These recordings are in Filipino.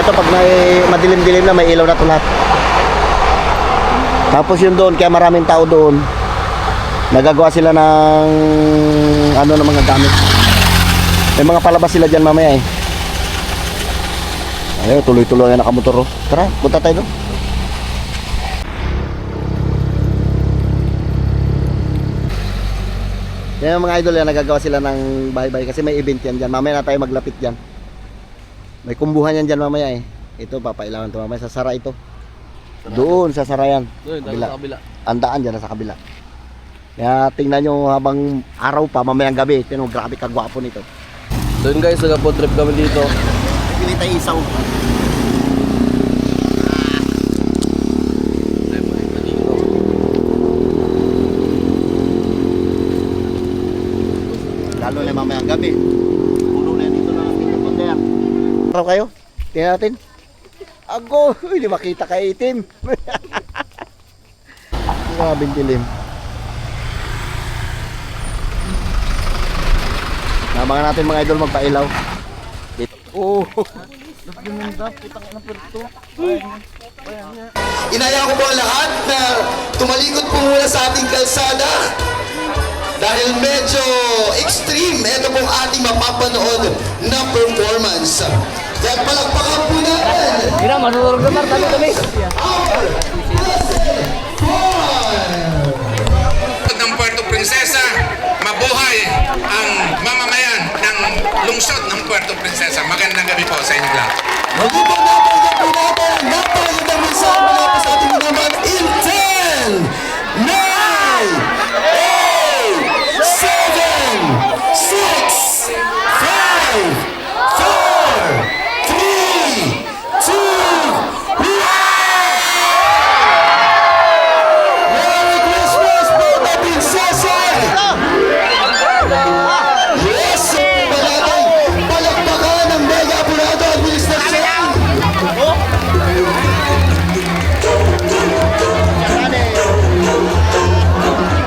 Kaya ito pag madilim-dilim na may ilaw na ito lahat. Tapos yun doon, kaya maraming tao doon. Nagagawa sila ng ano ng mga gamit. May mga palabas sila dyan mamaya eh. Ayun, tuloy-tuloy na nakamotor. Tara, punta tayo doon. Yan mga idol yan, nagagawa sila ng bahay-bahay kasi may event yan dyan. Mamaya na tayo maglapit dyan. May kumbuhan yan dyan mamaya eh. Ito, papailangan ito mamaya. Sasara ito. Doon, sasara yan. Doon, sa kabila. Andaan dyan, sa kabila. Kaya tingnan nyo habang araw pa, mamayang gabi. Tingnan, grabe kagwapo nito. Doon guys, nag-food trip kami dito. Pili tayo isaw. Lalo na mamayang gabi. Puno na yan dito na natin. Araw kayo? Tingnan natin. Ago! Hindi makita kay itim. Grabing dilim. Nabangan natin mga idol magpailaw. Dito. Oh! Inaya ko po ang lahat na tumalikod po muna sa ating kalsada dahil medyo extreme ito pong ating mapapanood na performance. Kaya palakpakan po natin Mira, manurog naman kami. our blessed choir. Ng Puerto Princesa, mabuhay ang mamamayan ng lungsod ng Puerto Princesa. Magandang gabi po sa inyo lahat. Muli po napagod po natin napagandang mensahe mula po sa ating naman in 10, 9, 8, 7, 6, 5, 4, 3, 2, 1! Merry Christmas, Puerto Princesa! Yes! Palakpakan ng Mega Apurado Administrasyon!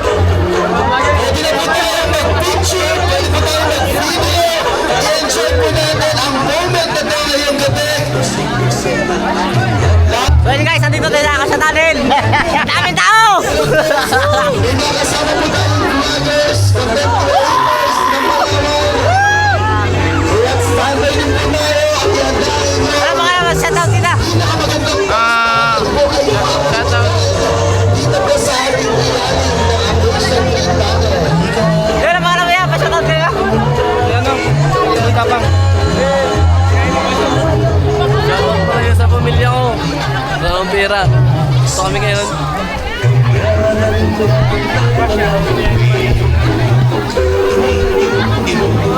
Pwede na po tayo mag-picture, pwede po tayo mag-video, i-enjoy po natin ang moment na tayo ngayong gabi. So yun guys, nandito tayo ako sa tunnel. Daming tao! May mga kasama po tayong vloggers, content creators ng Palawan. Kaya standby din po tayo at ihandain nyo. Ano mga naman, shoutout sila. Pinakamagandang po ay dito po sa ating ilalim ng Ambulation Quintana. Yun ang mga naman yan, pa-shoutout sila. Yan o, yung tapang. Shoutout pa rin sa pamilya ko. Sa akong pera. Gusto kami ngayon.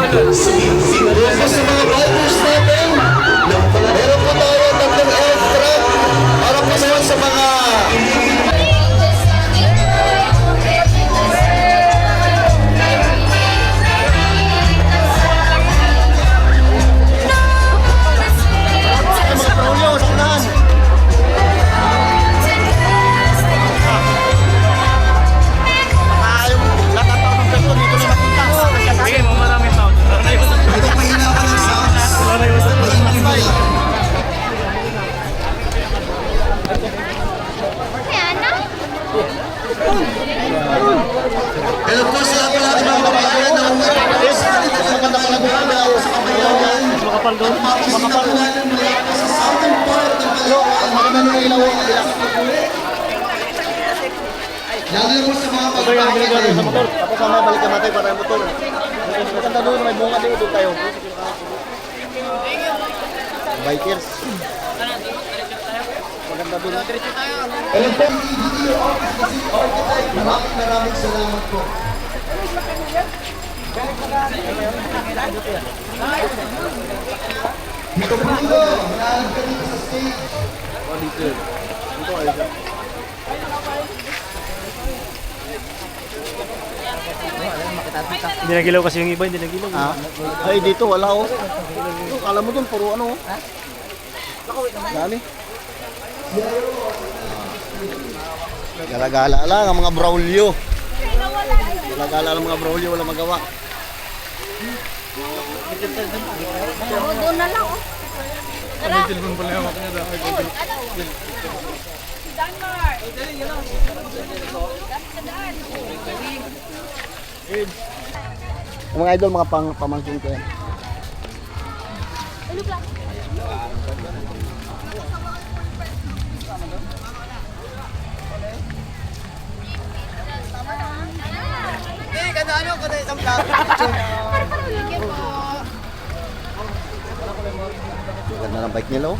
Doon po sa mga bikers natin, meron po tayo tatlong elf truck para po naman sa mga Mga prolyo, saan? Yung latatao ng pesto dito na makita. Sige, maraming tao. ito mahina ka ng sounds. Maingay. And of course, sila pala ating mga kababayan na umuwi sa ating nagkakalabaw sa kabayanan. At makapal natin mula po sa southern part ng Palawan. Maganda nung ilaw. Lalo na po sa mga Sa pagpapagaling. motor. Tapos mamaya balik ka matay para yung motor. Maganda doon, may bunga din doon tayo. Bikers. Maganda doon. And po, DDO Architect, maraming salamat po. Dito po dito, manaalag ka dito sa stage. Hindi nagilaw kasi yung iba, hindi nagilaw. Ah, ay dito wala oh. Kala mo doon puro ano oh. Dami. Gala-gala lang ang mga braulyo. Gala-gala lang mga braulyo, wala magawa. Doon na lang oh. Mga idol, mga pamangkin ko yan. Ganda ng bike nila, oh.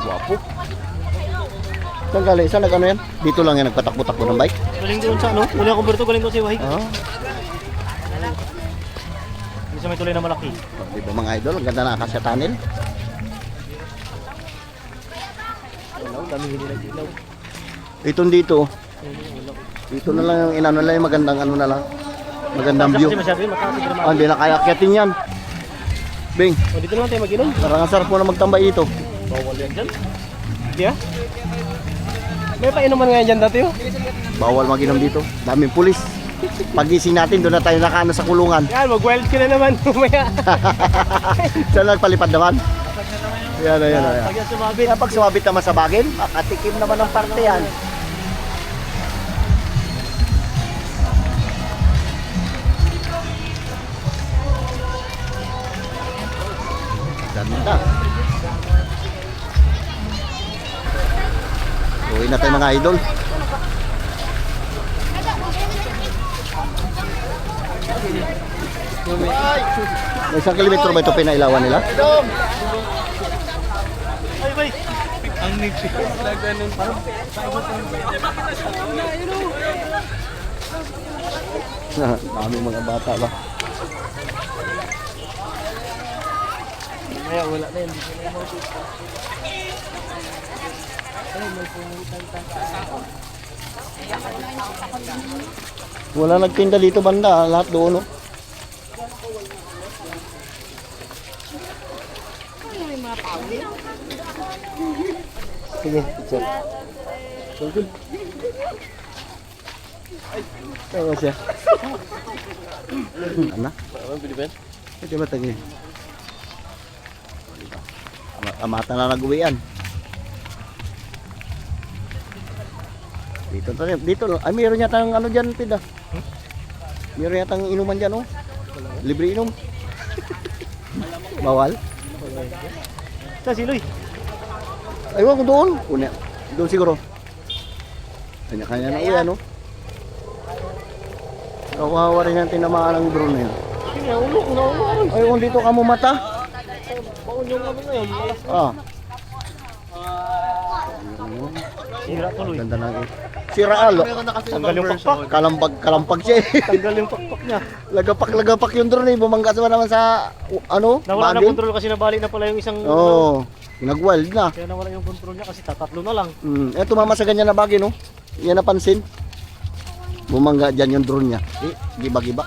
Wapo. Saan galing? Saan nag-ano yan? Dito lang yan, nagpatakbo-takbo ng bike. Galing doon sa ano? Muli akong berto, galing doon sa Wahig. Oh. Hindi sa may tuloy na malaki. Di ba mga idol? Ang ganda na Acacia Tunnel. Ilaw, dami hindi nag-ilaw. Itong dito. Dito na lang yung inano lang yung magandang ano na lang. Magandang view. Kasi masyado yun, mataas yung drama. Ah, hindi na kaya akyatin yan. Bing, O, dito naman tayo mag-inom. parang ang sarap mo na magtambay dito. Bawal yan dyan. Hindi ah. May painuman nga yan dyan dati oh. Bawal mag-inom dito. Daming pulis. Pagising natin, doon na tayo nakaano sa kulungan. Yan, mag-wild ka na naman. Umaya. Saan nagpalipad naman? Yan, yan, yan. Pag yan sumabit. Kaya pag sumabit naman sa bagin, makatikim naman ng parte yan. Ganda. Uwi na tayo mga idol. May isang kilometro ba ito pinailawan nila? Ay, bay. Ang nipsi. Daming mga bata ba? Kaya wala na yun. Wala nagtinda dito banda, lahat doon, no? Sige, check. Tungkol. Tawa siya. Ano? Ito ba tagi? Amata na nag-uwian. Dito, ay mayroon yata ng ano dyan, Pida. Mayroon yata ng inuman dyan, oh. Libre inom. Bawal? Sa siloy. Aywan ko doon. Doon siguro. Kanya-kanya na uwi, ano? Kawawa rin yung tinamaan ng drone na yun. Aywan dito ka mo mata. Baon yung ano na yun. Ah, Sira tuloy. ganda na eh. Siraalo. Tanggal yung pakpak. Kalampag siya eh. Tanggal yung pakpak niya. Lagapak yung drone eh. Bumanggas ba naman sa, ano, Nawala na bagin? control kasi nabali na pala yung isang... Oo. Nag-wild na. Kaya nawala yung control niya kasi tatatlo na lang. Eto mama sa ganyan na bagay, no? Yan napansin. Bumangga dyan yung drone niya. Eh, giba-giba.